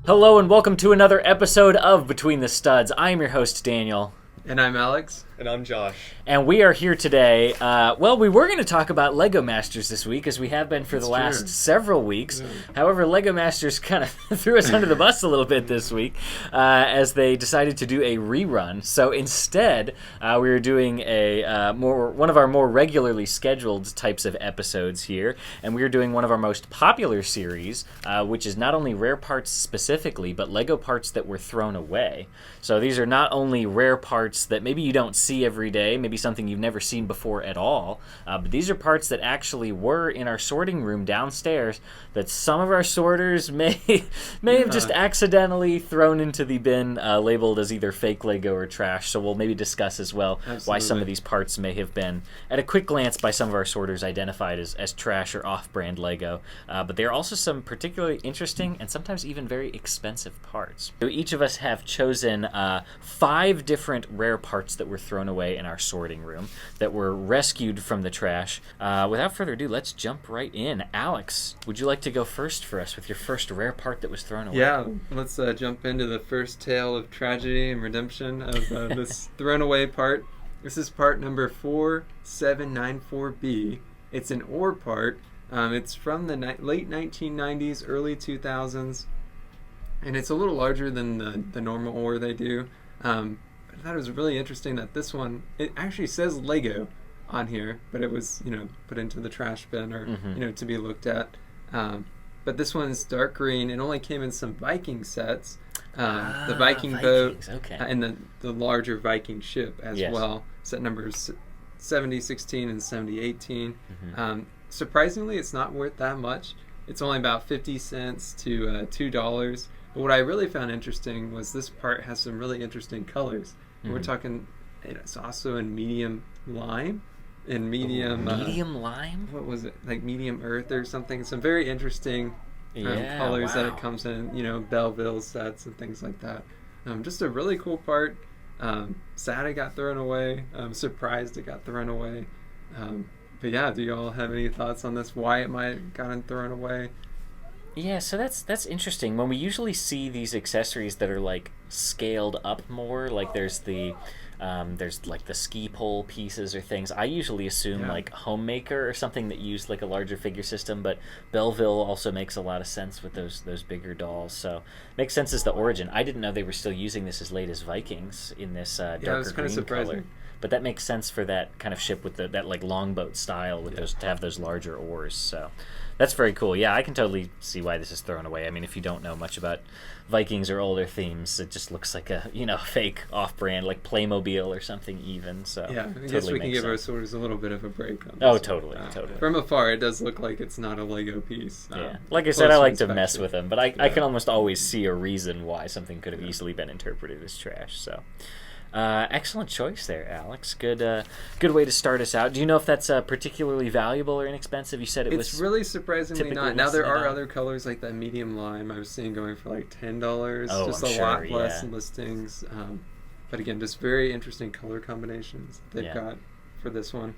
Hello and welcome to another episode of Between the Studs. I am your host, Daniel. And I'm Alex. And I'm Josh. And we are here today. We were going to talk about Lego Masters this week, as we have been for the last several weeks. Yeah. However, Lego Masters kind of threw us under the bus a little bit this week, as they decided to do a rerun. So instead, we are doing one of our more regularly scheduled types of episodes here, and we are doing one of our most popular series, which is not only rare parts specifically, but Lego parts that were thrown away. So these are not only rare parts that maybe you don't see every day, maybe something you've never seen before at all, but these are parts that actually were in our sorting room downstairs that some of our sorters may have just accidentally thrown into the bin labeled as either fake Lego or trash. So we'll maybe discuss as well why some of these parts may have been, at a quick glance by some of our sorters, identified as trash or off-brand Lego. But there are also some particularly interesting and sometimes even very expensive parts. So each of us have chosen 5 different rare parts that were thrown away in our sorting room that were rescued from the trash. Without further ado, let's jump right in. Alex, would you like to go first for us with your first rare part that was thrown away? Yeah, let's jump into the first tale of tragedy and redemption of this thrown away part. This is part number 4794B. It's an ore part. It's from the late 1990s, early 2000s, and it's a little larger than the normal ore they do. I thought it was really interesting that this one, it actually says Lego on here, but it was, put into the trash bin or, to be looked at. But this one's dark green. It only came in some Viking sets. The Viking boat and the larger Viking ship as well. Set numbers 7016 and 7018. Surprisingly, it's not worth that much. It's only about 50 cents to $2. But what I really found interesting was this part has some really interesting colors. We're talking, it's also in medium lime and medium... medium lime? What was it? Like medium earth or something. Some very interesting colors that it comes in, Belleville sets and things like that. Just a really cool part. Sad it got thrown away. Surprised it got thrown away. But yeah, do you all have any thoughts on this? Why it might have gotten thrown away? Yeah, so that's interesting. When we usually see these accessories that are like scaled up more, like there's like the ski pole pieces or things, I usually assume like Homemaker or something that used like a larger figure system, but Belleville also makes a lot of sense with those bigger dolls. So makes sense as the origin. I didn't know they were still using this as late as Vikings in this darker green color. But that makes sense for that kind of ship with that like longboat style with those, to have those larger oars. So that's very cool. Yeah, I can totally see why this is thrown away. I mean, if you don't know much about Vikings or older themes, it just looks like a fake off-brand like Playmobil or something even. So yeah, I guess we can give our sorters a little bit of a break on this. Oh, totally. From afar, it does look like it's not a Lego piece. Yeah, like I said, I like to mess with them, but I can almost always see a reason why something could have easily been interpreted as trash. So. Excellent choice there, Alex. Good way to start us out. Do you know if that's particularly valuable or inexpensive? You said it's really surprisingly not. Now there are other colors like that medium lime I was seeing going for like $10. Just a lot less listings. But again, just very interesting color combinations they've got for this one.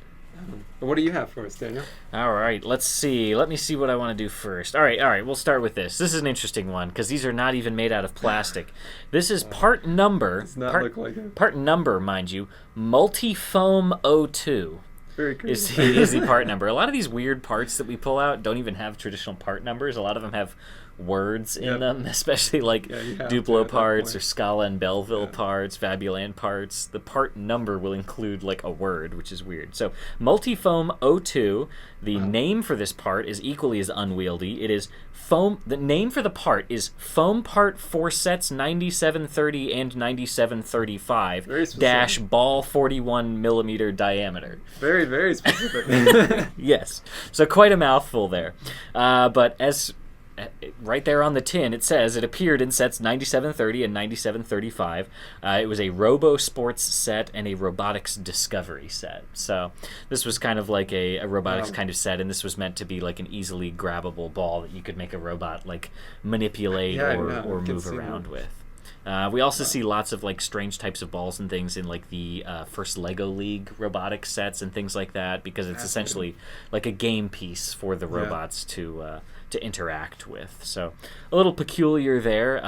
But what do you have for us, Daniel? All right, let's see. Let me see what I want to do first. All right, we'll start with this. This is an interesting one because these are not even made out of plastic. This is part number. Does not look like it. Part number, mind you, Multifoam 02. Very cool. Is the part number. A lot of these weird parts that we pull out don't even have traditional part numbers. A lot of them have words in them, especially like Duplo parts or Scala and Belleville parts, Fabuland parts. The part number will include like a word, which is weird. So Multifoam 02, the name for this part is equally as unwieldy. It is foam. The name for the part is foam part for sets 9730 and 9735 dash ball 41 millimeter diameter. Very, very specific. Yes. So quite a mouthful there. But as right there on the tin, it says it appeared in sets 9730 and 9735. It was a Robo Sports set and a Robotics Discovery set. So this was kind of like a robotics kind of set, and this was meant to be like an easily grabbable ball that you could make a robot like manipulate or move around with. We also see lots of like strange types of balls and things in like the first Lego League robotics sets and things like that, because it's essentially like a game piece for the robots to to interact with. So a little peculiar there.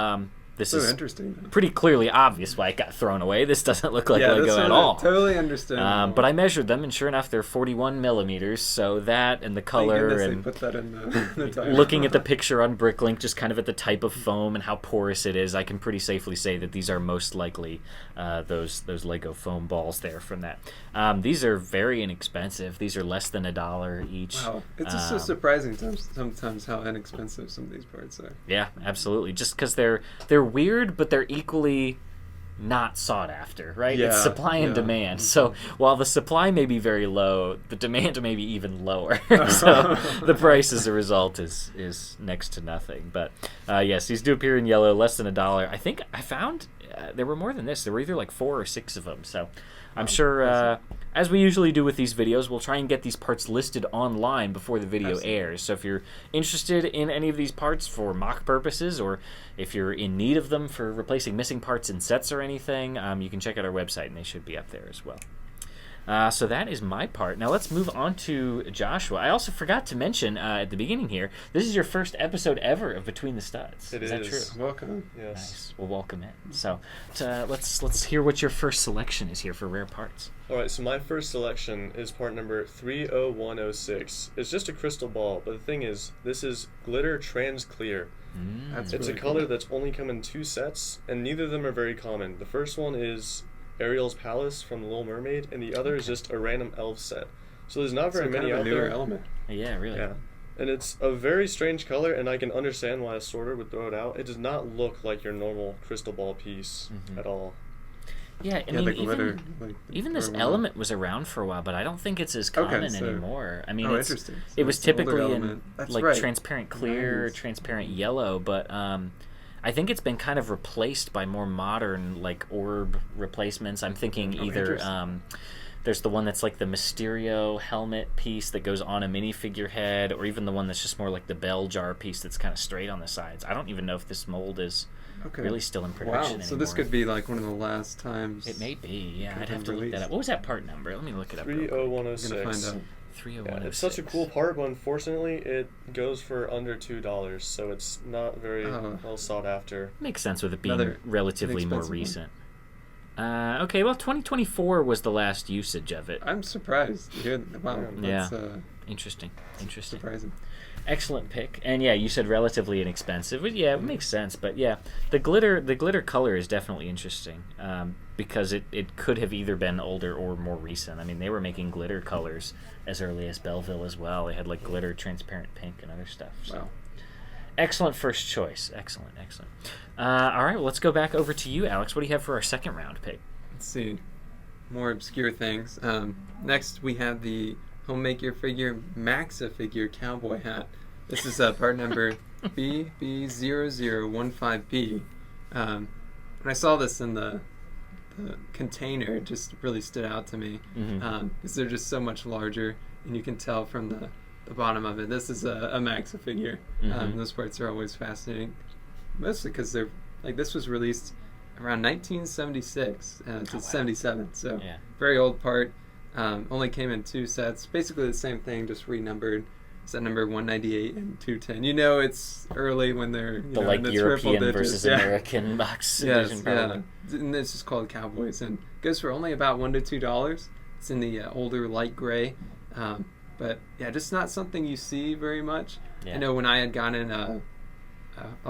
This So is interesting, though. pretty clearly obvious why it got thrown away. This doesn't look like Yeah, Lego that's at all. totally understandable. But I measured them, and sure enough, they're 41 millimeters. So that and the Thank color goodness and they put that in the title. looking at the picture on Bricklink, just kind of at the type of foam and how porous it is, I can pretty safely say that these are most likely those Lego foam balls there from that. These are very inexpensive. These are less than $1 each. Wow, it's just so surprising sometimes how inexpensive some of these parts are. Yeah, absolutely. Just because they're weird, but they're equally not sought after, right? It's Yeah, supply and yeah. demand. So while the supply may be very low, the demand may be even lower. So the price as a result is next to nothing. But yes, these do appear in yellow, less than $1. I think I found there were more than this. There were either like 4 or 6 of them. So I'm sure, as we usually do with these videos, we'll try and get these parts listed online before the video airs. So if you're interested in any of these parts for mock purposes, or if you're in need of them for replacing missing parts in sets or anything, you can check out our website, and they should be up there as well. So that is my part. Now let's move on to Joshua. I also forgot to mention at the beginning here, this is your first episode ever of Between the Studs. It is that is. true? Welcome. Yes. Nice. Well, welcome in. So let's hear what your first selection is here for rare parts. All right, so my first selection is part number 30106. It's just a crystal ball, but the thing is, this is glitter trans clear. That's It's really a color cool. that's only come in 2 sets, and neither of them are very common. The first one is Ariel's Palace from The Little Mermaid, and the other is just a random elf set. So there's not very So kind many of a out newer there. element. Yeah, really. Yeah. And it's a very strange color, and I can understand why a sorter would throw it out. It does not look like your normal crystal ball piece at all. Yeah, I Yeah, mean, the glitter. even this glitter one. element was around for a while, but I don't think it's as common so- anymore. I mean, Oh, it's, interesting. So it was it's an older typically in element. That's like right. transparent clear, Nice. transparent yellow, but I think it's been kind of replaced by more modern like orb replacements. I'm thinking Oh, either interesting. there's the one that's like the Mysterio helmet piece that goes on a minifigure head, or even the one that's just more like the bell jar piece that's kind of straight on the sides. I don't even know if this mold is Okay. really still in production Wow. anymore. So this could be like one of the last times. It may be, yeah. Could I'd have have to look that released. up. What was that part number? Let me look it up. real quick. 30106. I'm gonna find out. 30106. Yeah, it's such a cool part, but unfortunately, it goes for under $2, so it's not very Oh. well sought after. Makes sense with it being Another relatively more inexpensive recent. Okay, well, 2024 was the last usage of it. I'm surprised to hear that. Wow. Yeah. That's Interesting. surprising. Excellent pick. And yeah, you said relatively inexpensive. But yeah, it makes sense. But yeah, the glitter color is definitely interesting because it could have either been older or more recent. I mean, they were making glitter colors as early as Belleville as well. They had like glitter transparent pink and other stuff. So. Wow. Excellent first choice. Excellent. All right, well, let's go back over to you, Alex. What do you have for our second round pick? Let's see. More obscure things. Next, we have the Homemaker figure Maxi-figure cowboy hat. This is part number BB0015B. When I saw this in the container, it just really stood out to me because they're just so much larger, and you can tell from the bottom of it. This is a Maxi-figure. Those parts are always fascinating, mostly because they're like this was released around 1976 to 77, so Yeah. very old part. Only came in 2 sets, basically the same thing, just renumbered. Set number 198 and 210. You know it's early when they're The in like the European triple digits. versus Yeah. American box Yes, edition, yeah. probably. And this is called Cowboys, and goes for only about $1 to $2. It's in the older light gray, but yeah, just not something you see very much. Yeah. I know when I had gotten a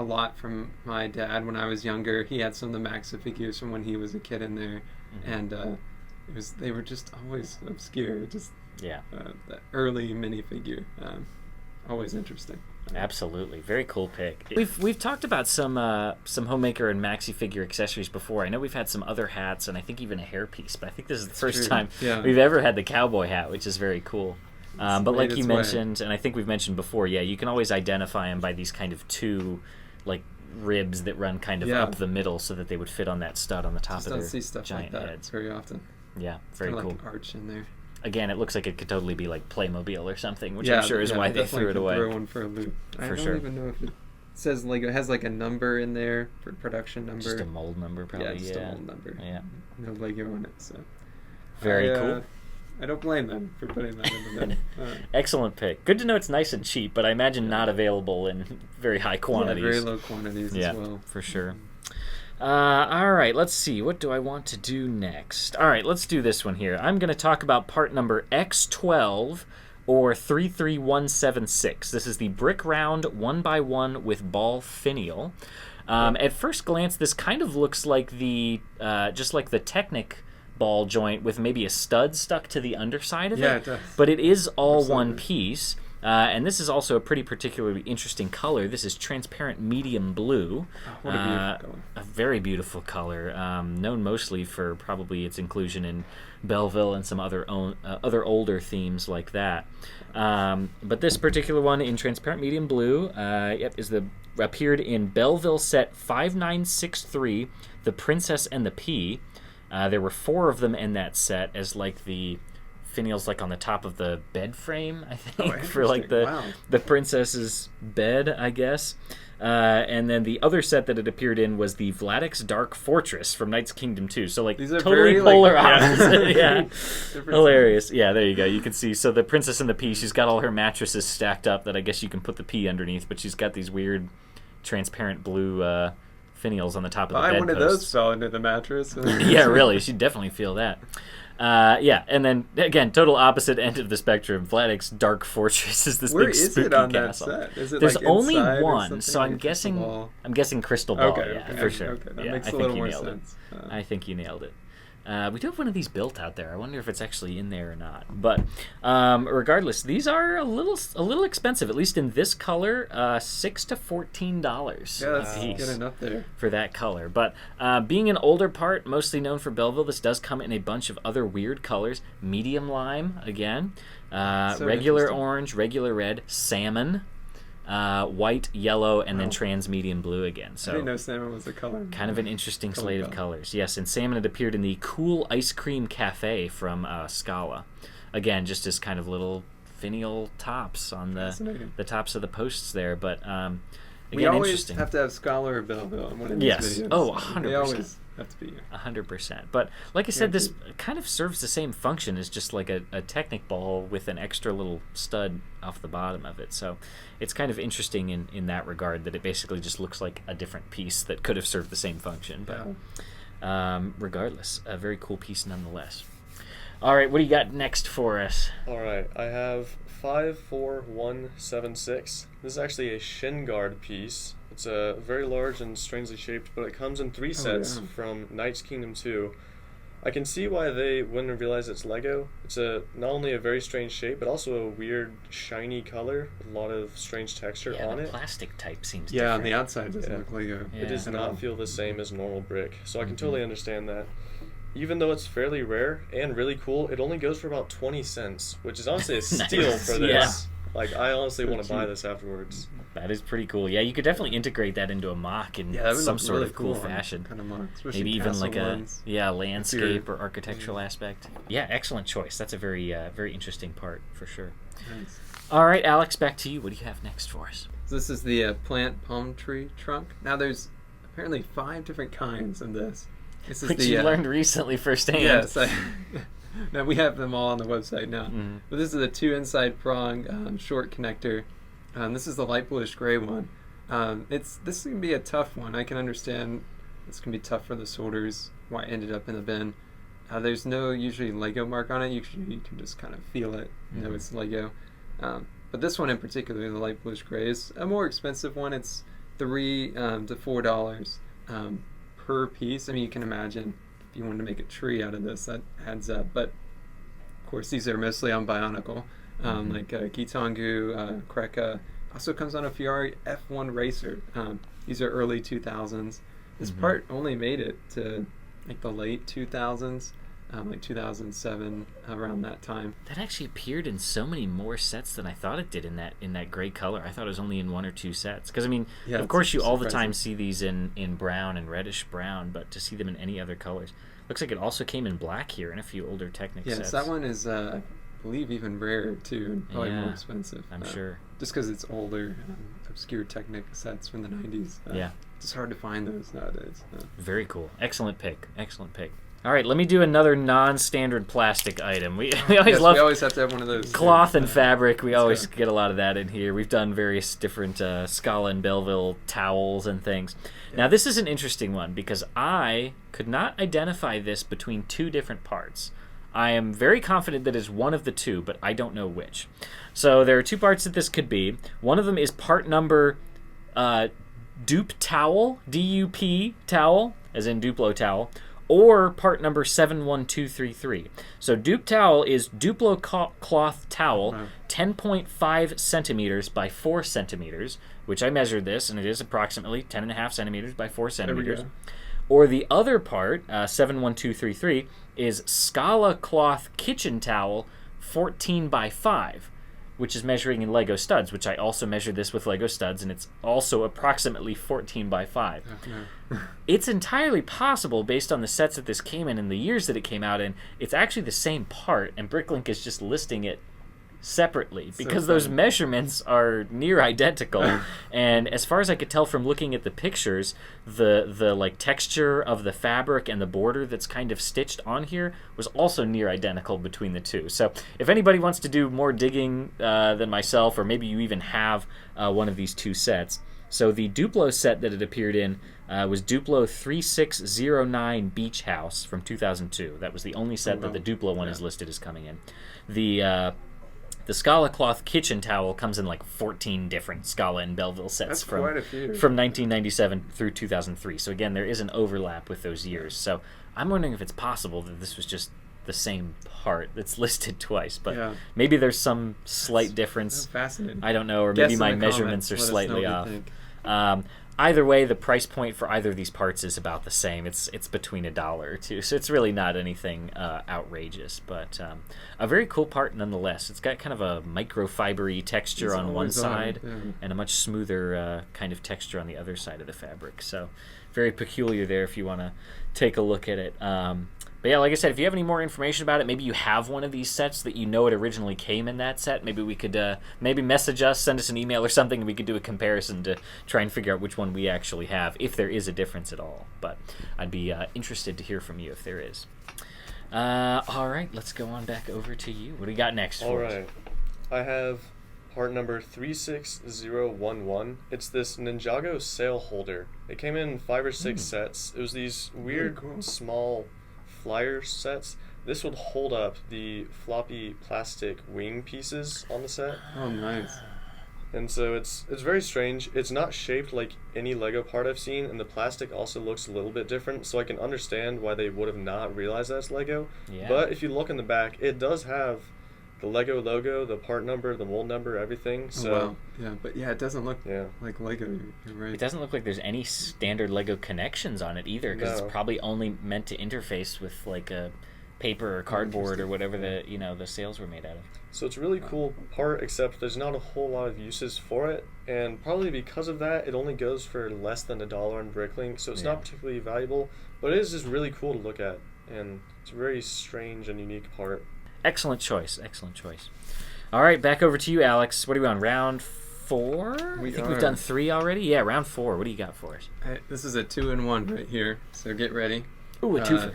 lot from my dad when I was younger, he had some of the Maxi-figures from when he was a kid in there, and they were just always obscure. Just Yeah. that early minifigure, always interesting. Absolutely, very cool pick. We've talked about some Homemaker and Maxi-figure accessories before. I know we've had some other hats and I think even a hairpiece, but I think this is the first true. time Yeah. we've ever had the cowboy hat, which is very cool. But made like its you way. mentioned, and I think we've mentioned before, yeah, you can always identify them by these kind of 2 like ribs that run kind of Yeah. up the middle so that they would fit on that stud on the top Just of don't their see stuff giant like that heads. very often. Yeah, very Kinda cool. like an arch in there. Again, it looks like it could totally be like Playmobil or something, which Yeah, I'm sure is yeah, why they definitely threw it can away. Throw one for a loop. I For don't sure. even know if it says Lego. It has like a number in there for production number. Just a mold number, probably. Yeah, just a mold number. Yeah. No Lego on it. So Very I, cool. I don't blame them for putting that in the bin. Excellent pick. Good to know it's nice and cheap, but I imagine not available in very high quantities. Yeah, very low quantities as well. For sure. All right, let's see. What do I want to do next? All right, let's do this one here. I'm going to talk about part number X12 or 33176. This is the brick round 1x1 with ball finial. At first glance, this kind of looks like just like the Technic ball joint with maybe a stud stuck to the underside of it. Yeah, it does. But it is all one piece. And this is also a pretty particularly interesting color. This is transparent medium blue. Oh, what a beautiful color. A very beautiful color, known mostly for probably its inclusion in Belleville and some other older themes like that. But this particular one in transparent medium blue appeared in Belleville set 5963, The Princess and the Pea. There were 4 of them in that set as like the finials like on the top of the bed frame, I think, for like the princess's bed, I guess. And then the other set that it appeared in was the Vladix Dark Fortress from Knight's Kingdom 2. So like these are totally very, polar like, opposite. Yeah. Hilarious. Things. Yeah, there you go. You can see. So the Princess and the Pea, she's got all her mattresses stacked up that I guess you can put the pea underneath, but she's got these weird transparent blue finials on the top of the bed. One of those fell into the mattress. Yeah, really. She'd definitely feel that. And then again, total opposite end of the spectrum. Vladix Dark Fortress is this big spooky castle. That set? Is it There's like only inside one, so I'm guessing crystal ball. Okay, for sure. Okay, that yeah, makes I a think little you more nailed sense. it. I think you nailed it. We do have one of these built out there. I wonder if it's actually in there or not. But regardless, these are a little expensive, at least in this color, $6 to $14. Yeah, that's getting up there for that color. But being an older part, mostly known for Belleville, this does come in a bunch of other weird colors: medium lime again, regular orange, regular red, salmon. White, yellow, and then trans medium blue again. So I didn't know salmon was a color. Kind of an interesting slate of colors. Yes, and salmon had appeared in the Cool Ice Cream Cafe from Scala. Again, just as kind of little finial tops on the tops of the posts there. But again, we always interesting. have to have Scala or Belleville in one of these videos. Oh, 100%. They always have to be here. 100%. But like I said, this kind of serves the same function as just like a Technic ball with an extra little stud off the bottom of it. So it's kind of interesting in that regard that it basically just looks like a different piece that could have served the same function. But regardless, a very cool piece nonetheless. All right, what do you got next for us? All right, I have 54176. This is actually a shin guard piece. It's very large and strangely shaped, but it comes in 3 sets from Knight's Kingdom 2. I can see why they wouldn't have realized it's Lego. It's not only a very strange shape, but also a weird shiny color with a lot of strange texture on the it. Plastic type seems different. different. On the outside doesn't look Lego. It does not feel the same as normal brick, so I can totally understand that. Even though it's fairly rare and really cool, it only goes for about 20 cents, which is honestly a steal for this. Yeah. Like, I honestly want to buy this afterwards. That is pretty cool. Yeah, you could definitely integrate that into a mock in some sort of cool fashion. Kind of mock, maybe even like a landscape or architectural aspect. Yeah, excellent choice. That's a very very interesting part for sure. Nice. All right, Alex, back to you. What do you have next for us? So this is the plant palm tree trunk. Now there's apparently 5 different kinds in this. This is Which you learned recently firsthand. Yes. Now we have them all on the website now. But this is a 2 inside prong short connector. This is the light bluish gray one. This can be a tough one. I can understand this can be tough for the sorters. Why it ended up in the bin. There's no usually Lego mark on it. Usually you can just kind of feel it. You know it's Lego. But this one in particular, the light bluish gray, is a more expensive one. It's $3 to $4 per piece. I mean, you can imagine if you wanted to make a tree out of this, that adds up. But of course, these are mostly on Bionicle, like Kitangu, Kreka. Also comes on a Fiori F1 Racer. These are early 2000s. This part only made it to like the late 2000s, like 2007, around that time. That actually appeared in so many more sets than I thought it did in that gray color. I thought it was only in 1 or 2 sets. Because I mean, of course, you all the time see these in brown and reddish brown, but to see them in any other colors, looks like it also came in black here in a few older Technic sets. Yes, that one is, I believe, even rarer too, and probably more expensive. I'm sure. Just because it's older, obscure Technic sets from the 90s. It's hard to find those nowadays. Very cool. Excellent pick. Excellent pick. All right, let me do another non-standard plastic item. We always love we always have to have one of those. cloth and fabric. We always get a lot of that in here. We've done various different Scala and Belleville towels and things. Now, this is an interesting one because I could not identify this between two different parts. I am very confident that it's one of the two, but I don't know which. So there are two parts that this could be. One of them is part number dupe towel, D-U-P towel, as in Duplo towel, or part number 71233. So dupe towel is Duplo cloth towel, 10.5 centimeters by 4 centimeters, which I measured this, and it is approximately 10.5 centimeters by 4 centimeters. Or the other part, 71233, is Scala cloth kitchen towel, 14 by 5, which is measuring in Lego studs, which I also measured this with Lego studs, and it's also approximately 14 by 5. It's entirely possible, based on the sets that this came in and the years that it came out in, it's actually the same part, and Bricklink is just listing it separately because those measurements are near identical. And as far as I could tell from looking at the pictures, the like texture of the fabric and the border that's kind of stitched on here was also near identical between the two. So if anybody wants to do more digging than myself, or maybe you even have one of these two sets. So the Duplo set that it appeared in was Duplo 3609 Beach House from 2002. That was the only set that the Duplo one is listed as coming in. The Scala cloth kitchen towel comes in like 14 different Scala and Belleville sets from 1997 through 2003. So again, there is an overlap with those years. So I'm wondering if it's possible that this was just the same part that's listed twice, but maybe there's some slight difference. Fascinating. I don't know, or maybe my measurements are slightly off. Either way, the price point for either of these parts is about the same. It's between $1 or $2, so it's really not anything outrageous, but a very cool part nonetheless. It's got kind of a microfibery texture on one side and a much smoother kind of texture on the other side of the fabric. So very peculiar there if you want to take a look at it. But yeah, like I said, if you have any more information about it, maybe you have one of these sets that you know it originally came in that set, maybe we could maybe message us, send us an email or something, and we could do a comparison to try and figure out which one we actually have, if there is a difference at all. But I'd be interested to hear from you if there is. All right, let's go on back over to you. What do you got next for us? All right. I have part number 36011. It's this Ninjago sail holder. It came in 5 or 6 sets. It was these weird small flyer sets. This would hold up the floppy plastic wing pieces on the set. Oh, nice. And so it's very strange. It's not shaped like any Lego part I've seen, and the plastic also looks a little bit different, so I can understand why they would have not realized that's Lego. Yeah. But if you look in the back, it does have the Lego logo, the part number, the mold number, everything. So wow. Yeah, but yeah, it doesn't look like Lego. You're right. It doesn't look like there's any standard Lego connections on it either, because it's probably only meant to interface with like a paper or cardboard or whatever the sails were made out of. So it's a really cool part, except there's not a whole lot of uses for it, and probably because of that, it only goes for less than $1 on Bricklink, so it's not particularly valuable, but it is just really cool to look at, and it's a very strange and unique part. Excellent choice. Excellent choice. All right, back over to you, Alex. What are we on, round 4? I think we've done 3 already. Yeah, round 4. What do you got for us? This is a 2-in-1 right here, so get ready. Ooh, a twofer.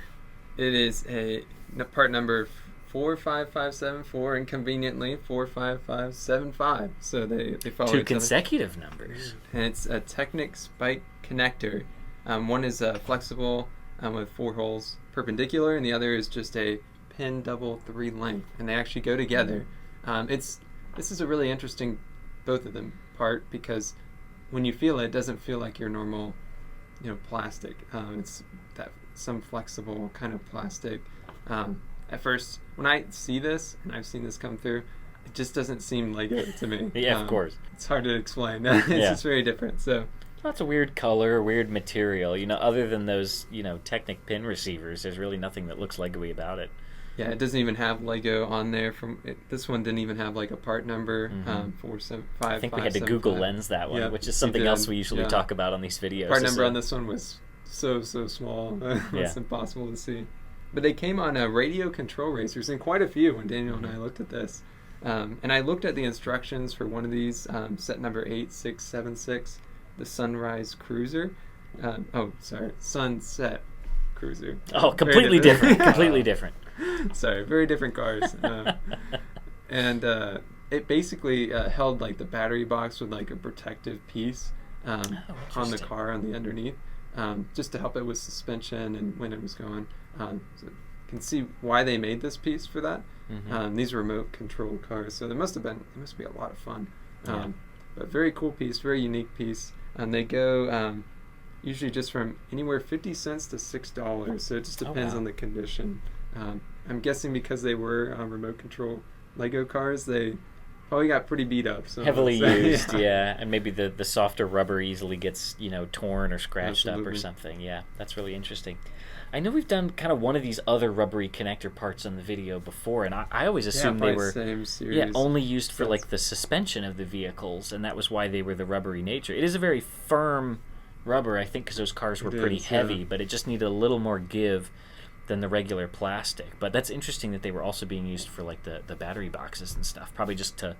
It is a part number 45574, and conveniently 45575. So they follow 2 consecutive numbers. And it's a Technic spike connector. One is flexible with 4 holes perpendicular, and the other is just a pin double 3 length, and they actually go together. This is a really interesting, both of them, part, because when you feel it, it doesn't feel like your normal plastic. It's that some flexible kind of plastic. At first, when I see this, and I've seen this come through, it just doesn't seem Lego to me. Yeah, of course. It's hard to explain. It's just very different. So that's a weird color, weird material. Other than those, Technic pin receivers, there's really nothing that looks Lego-y about it. Yeah, it doesn't even have Lego on there. This one didn't even have like a part number. 475. I think we had to Google Lens that one, which is something else we usually talk about on these videos. Part number on this one was so small. It's impossible to see. But they came on radio control racers, and quite a few when Daniel and I looked at this. And I looked at the instructions for one of these, set number 8676, the Sunrise Cruiser. Sunset Cruiser. Oh, completely different. Completely different. Sorry, very different cars. And it basically held like the battery box with like a protective piece on the car on the underneath, just to help it with suspension and when it was going. So you can see why they made this piece for that. These remote control cars, so it must be a lot of fun. But very cool piece, very unique piece. And they go usually just from anywhere 50 cents to $6. So it just depends on the condition. I'm guessing because they were remote control Lego cars, they probably got pretty beat up. So heavily used, yeah. And maybe the softer rubber easily gets, torn or scratched up or something. Yeah, that's really interesting. I know we've done kind of one of these other rubbery connector parts on the video before, and I always assumed they were same series. only used for like the suspension of the vehicles, and that was why they were the rubbery nature. It is a very firm rubber, I think, because those cars were pretty heavy, but it just needed a little more give than the regular plastic. But that's interesting that they were also being used for like the battery boxes and stuff, probably just to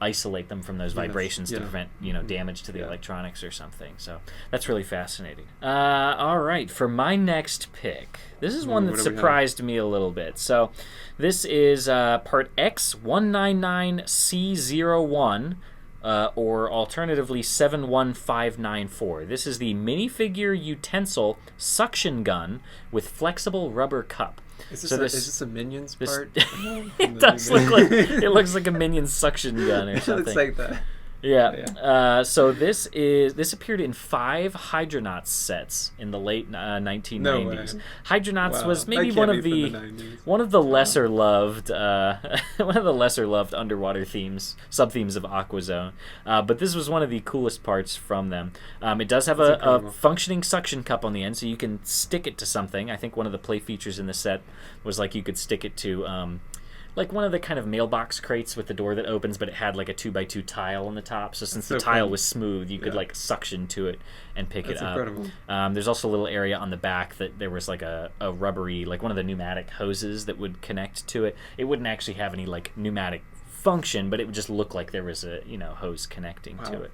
isolate them from those vibrations to prevent damage to the electronics or something. So that's really fascinating. All right, for my next pick, this is one that surprised me a little bit. So this is part X199C01, or alternatively 71594. This is the minifigure utensil suction gun with flexible rubber cup. Is this a Minions part? It does look like it looks like a Minions suction gun or something. It looks like that. Yeah. So this appeared in 5 Hydronauts sets in the late 1990s. No way. Hydronauts was maybe one of the lesser loved underwater sub-themes of Aquazone. But this was one of the coolest parts from them. It does have a functioning suction cup on the end, so you can stick it to something. I think one of the play features in the set was like you could stick it to like one of the kind of mailbox crates with the door that opens, but it had like a 2x2 tile on the top. So since the tile was smooth, you could like suction to it and pick it up. Incredible. There's also a little area on the back that there was like a rubbery, like one of the pneumatic hoses that would connect to it. It wouldn't actually have any like pneumatic function, but it would just look like there was a hose connecting to it.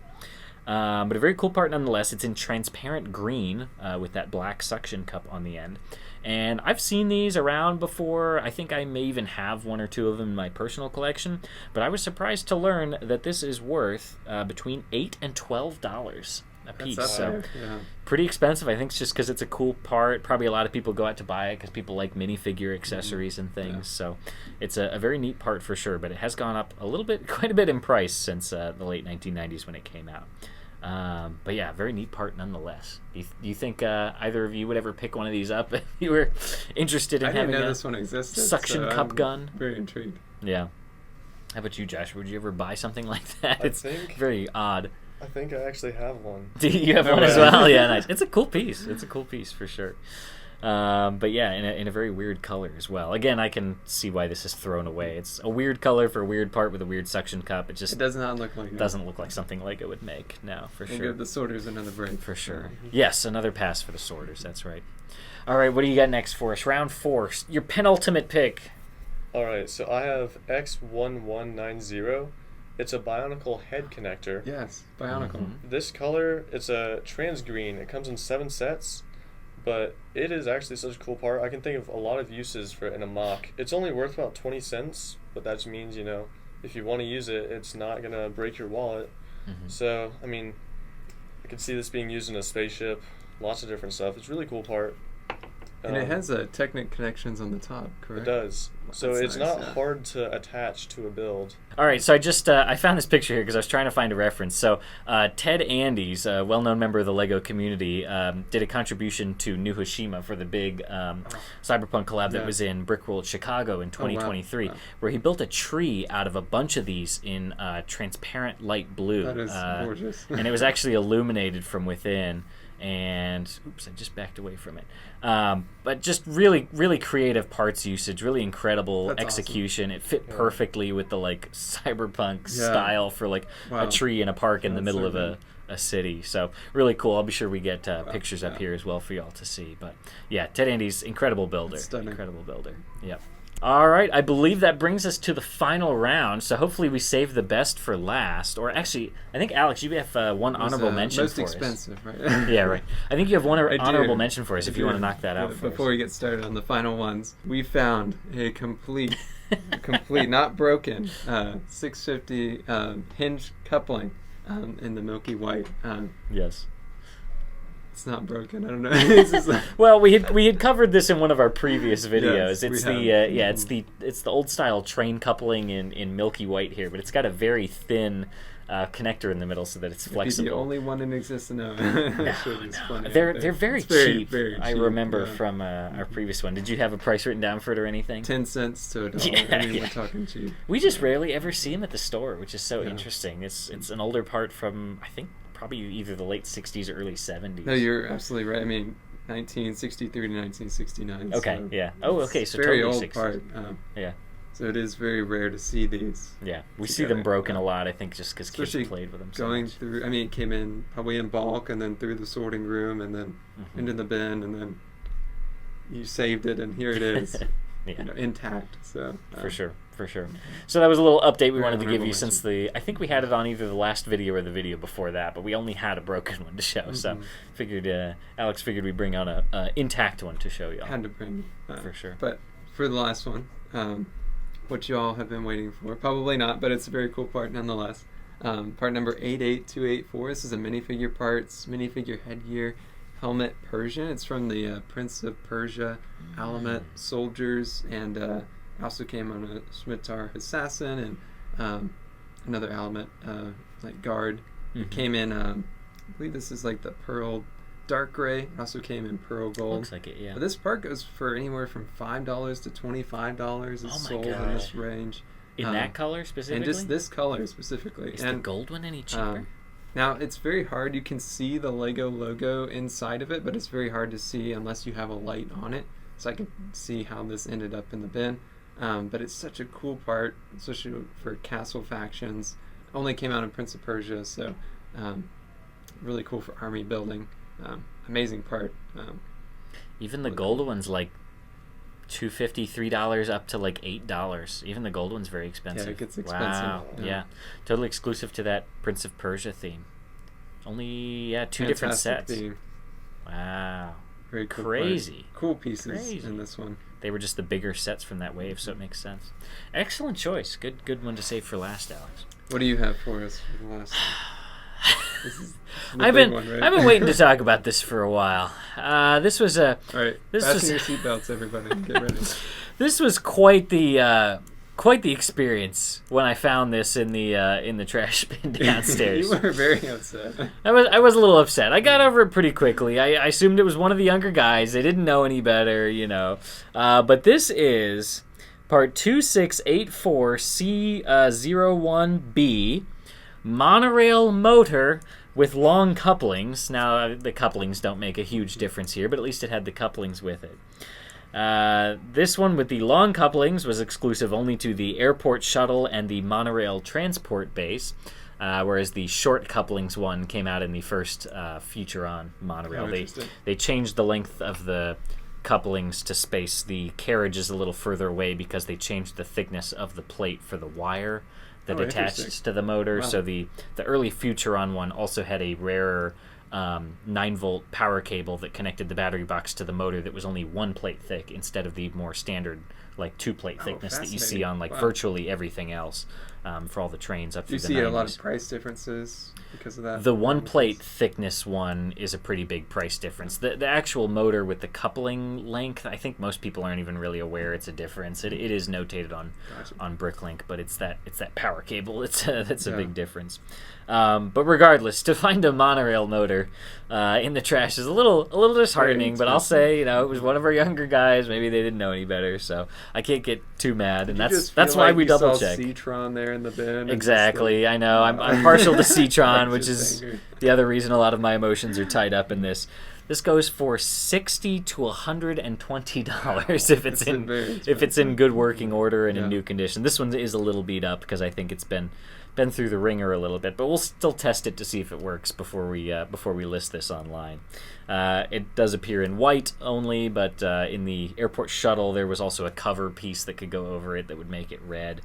But a very cool part nonetheless. It's in transparent green with that black suction cup on the end. And I've seen these around before. I think I may even have one or two of them in my personal collection. But I was surprised to learn that this is worth between $8 and $12 a piece. So pretty expensive. I think it's just because it's a cool part. Probably a lot of people go out to buy it because people like minifigure accessories and things. So it's a very neat part for sure. But it has gone up quite a bit in price since the late 1990s when it came out. But yeah, very neat part nonetheless. Do you think either of you would ever pick one of these up if you were interested in having this one existed, suction cup gun? Very intrigued. Yeah. How about you, Josh? Would you ever buy something like that? It's very odd. I think I actually have one. Do you have one as well? Yeah, nice. It's a cool piece. It's a cool piece for sure. But yeah, in a very weird color as well. Again, I can see why this is thrown away. It's a weird color for a weird part with a weird suction cup. It does not look like doesn't look like something Lego would make. No, for sure. Give the sorters another break. For sure. Yes, another pass for the sorters. That's right. All right, what do you got next for us? Round 4. Your penultimate pick. All right, so I have X1190. It's a Bionicle head connector. Yes, Bionicle. This color, it's a trans green. It comes in 7 sets. But it is actually such a cool part. I can think of a lot of uses for it in a mock. It's only worth about 20 cents, but that just means, if you want to use it, it's not going to break your wallet. So, I mean, I could see this being used in a spaceship, lots of different stuff. It's a really cool part. And it has Technic connections on the top, correct? It does. So it's not hard to attach to a build. All right, so I just I found this picture here because I was trying to find a reference. So Ted Andes, a well-known member of the LEGO community, did a contribution to New Hiroshima for the big Cyberpunk collab that was in Brickworld Chicago in 2023, where he built a tree out of a bunch of these in transparent light blue. That is gorgeous. And it was actually illuminated from within. And oops, I just backed away from it. But just really, really creative parts usage, really incredible execution. Awesome. It fit perfectly with the like cyberpunk style for like a tree in a park in the middle of a city. So really cool. I'll be sure we get pictures up here as well for y'all to see. But yeah, Ted Andes, incredible builder. Incredible builder. Yep. All right, I believe that brings us to the final round. So hopefully we save the best for last. Or actually, I think Alex, you have one honorable mention most for us. Most expensive, right? Yeah, right. I think you have one honorable mention for us if you want to knock that out. Before we get started on the final ones, we found a complete, not broken, 650 hinge coupling in the Milky White. Yes. It's not broken. I don't know. It's just like, well, we had covered this in one of our previous videos. Yes, it's the old style train coupling in Milky White here, but it's got a very thin connector in the middle so that it's flexible. The only one in existence. No. They're very cheap. Very cheap. I remember from our previous one. Did you have a price written down for it or anything? 10 cents to $1. I mean, we're talking cheap. We just rarely ever see them at the store, which is so interesting. It's an older part from, I think, probably either the late 60s or early 70s. No, you're absolutely right. I mean, 1963 to 1969. Okay, so yeah. Oh, okay, so very totally old 60s. part. Yeah. So it is very rare to see these. Yeah, we see them broken a lot, I think, just because kids played with them so going much. through, I mean, it came in probably in bulk and then through the sorting room and then into the bin and then you saved it and here it is, intact. So For sure. So that was a little update we wanted to give you since I think we had it on either the last video or the video before that, but we only had a broken one to show. So Alex figured we'd bring on a intact one to show y'all. Had to bring. For sure. But for the last one, what you all have been waiting for, probably not, but it's a very cool part nonetheless. Part number 88284. This is a minifigure parts, minifigure headgear, helmet Persian. It's from the Prince of Persia Alamet soldiers, and also came on a Scimitar assassin and another Alamet like guard. It came in, I believe this is like the pearl dark gray. It also came in pearl gold. Looks like it, yeah. But this part goes for anywhere from $5 to $25. It's sold in this range. In that color specifically? And just this color specifically. Is the gold one any cheaper? Now, it's very hard. You can see the Lego logo inside of it, but it's very hard to see unless you have a light on it. So I can see how this ended up in the bin. But it's such a cool part, especially for castle factions. Only came out in Prince of Persia, so really cool for army building. Amazing part. Even the gold one's like $2.50, $3 up to like $8. Even the gold one's very expensive. Yeah, it gets expensive. Wow. Yeah. Totally exclusive to that Prince of Persia theme. Only two different sets. Theme. Wow. Very cool. Crazy. Cool pieces in this one. They were just the bigger sets from that wave, so it makes sense. Excellent choice. Good one to save for last, Alex. What do you have for us for the last? I've been waiting to talk about this for a while. This was a. All right. Fasten your seatbelts, everybody. Get ready. This was quite the experience when I found this in the trash bin downstairs. You were very upset. I was a little upset. I got over it pretty quickly. I assumed it was one of the younger guys. They didn't know any better, But this is part 2684C01B. Monorail motor with long couplings. Now, the couplings don't make a huge difference here, but at least it had the couplings with it. This one with the long couplings was exclusive only to the airport shuttle and the monorail transport base, whereas the short couplings one came out in the first Futuron monorail. They changed the length of the couplings to space the carriages a little further away because they changed the thickness of the plate for the wire that attached to the motor. Wow. So the early Futuron one also had a rarer 9-volt power cable that connected the battery box to the motor that was only 1 plate thick instead of the more standard like 2-plate thickness that you see on virtually everything else for all the trains up through the 90s. Do you see a lot of price differences because of that? The 1-plate thickness one is a pretty big price difference. The actual motor with the coupling length, I think most people aren't even really aware it's a difference. It is notated on Bricklink, but it's that power cable that's a big difference. But regardless, to find a monorail motor in the trash is a little disheartening. But I'll say, it was one of our younger guys. Maybe they didn't know any better, so I can't get too mad. And that's why we double check. C-tron there in the bin. Exactly, I know. I'm partial to C-tron, which is the other reason a lot of my emotions are tied up in this. This goes for $60 to $120 if it's in good working order and in new condition. This one is a little beat up because I think it's been through the ringer a little bit, but we'll still test it to see if it works before we list this online. It does appear in white only, but in the airport shuttle there was also a cover piece that could go over it that would make it red.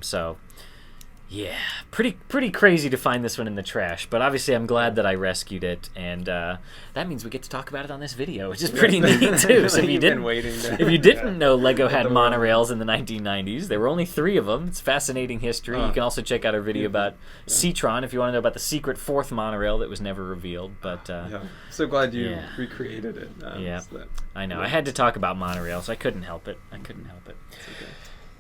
So yeah, pretty crazy to find this one in the trash, but obviously I'm glad that I rescued it, and that means we get to talk about it on this video, which is pretty neat too. So if you didn't know Lego had monorails in the 1990s, there were only 3 of them. It's fascinating history. You can also check out our video about Citron if you want to know about the secret 4th monorail that was never revealed. But so glad you recreated it. I know. I had to talk about monorails. I couldn't help it. It's okay.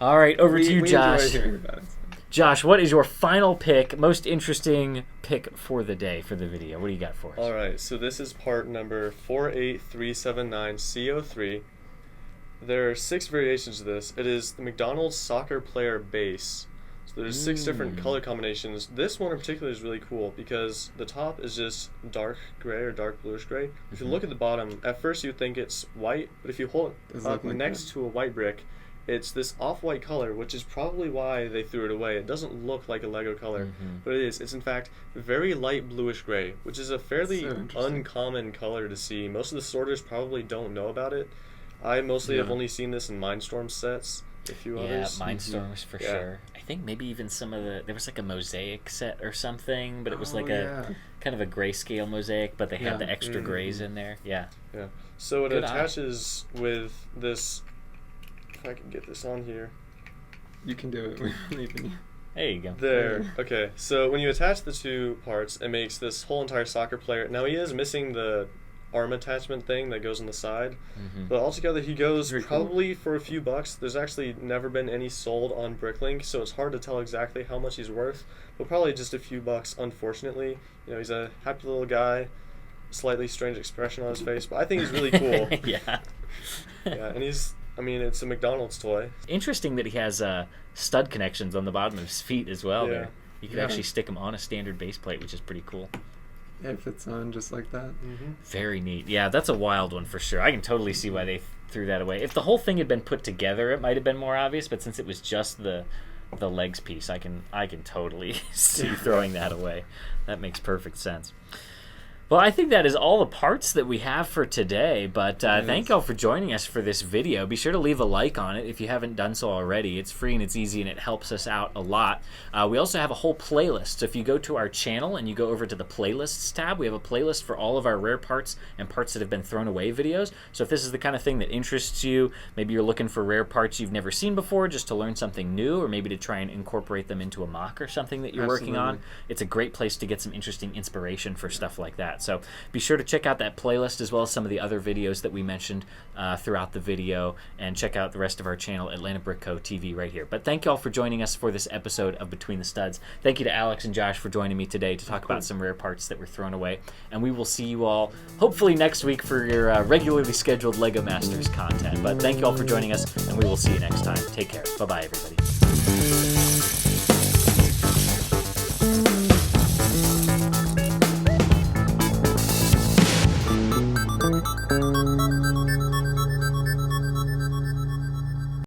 All right, over to you, Josh. Enjoy hearing about it. Josh, what is your final pick, most interesting pick for the day, for the video? What do you got for us? All right, so this is part number 48379CO3. There are 6 variations of this. It is the McDonald's soccer player base. So there's 6 different color combinations. This one in particular is really cool because the top is just dark gray or dark bluish gray. If you look at the bottom, at first you think it's white, but if you hold it up next to a white brick, it's this off-white color, which is probably why they threw it away. It doesn't look like a Lego color, but it is. It's in fact very light bluish gray, which is a fairly uncommon color to see. Most of the sorters probably don't know about it. I mostly have only seen this in Mindstorm sets. A few others. Yeah, Mindstorms for sure. I think maybe even some of there was like a mosaic set or something, but it was like a kind of a grayscale mosaic, but they had the extra grays in there. Yeah. So it attaches with this. If I can get this on here. You can do it. There you go. There. Okay. So when you attach the 2 parts, it makes this whole entire soccer player. Now he is missing the arm attachment thing that goes on the side, but altogether he goes probably for a few bucks. There's actually never been any sold on Bricklink, so it's hard to tell exactly how much he's worth, but probably just a few bucks. Unfortunately, he's a happy little guy, slightly strange expression on his face, but I think he's really cool. And it's a McDonald's toy. Interesting that he has stud connections on the bottom of his feet as well. There, you can actually stick them on a standard base plate, which is pretty cool. Yeah, it fits on just like that. Very neat. Yeah, that's a wild one for sure. I can totally see why they threw that away. If the whole thing had been put together, it might have been more obvious. But since it was just the legs piece, I can totally see throwing that away. That makes perfect sense. Well, I think that is all the parts that we have for today, but thank y'all for joining us for this video. Be sure to leave a like on it if you haven't done so already. It's free and it's easy and it helps us out a lot. We also have a whole playlist, so if you go to our channel and you go over to the playlists tab, we have a playlist for all of our rare parts and parts that have been thrown away videos. So if this is the kind of thing that interests you, maybe you're looking for rare parts you've never seen before just to learn something new, or maybe to try and incorporate them into a mock or something that you're working on, it's a great place to get some interesting inspiration for stuff like that. So be sure to check out that playlist as well as some of the other videos that we mentioned throughout the video, and check out the rest of our channel, Atlanta Brick Co. TV, right here. But thank you all for joining us for this episode of Between the Studs. Thank you to Alex and Josh for joining me today to talk about some rare parts that were thrown away. And we will see you all hopefully next week for your regularly scheduled LEGO Masters content. But thank you all for joining us, and we will see you next time. Take care. Bye-bye, everybody.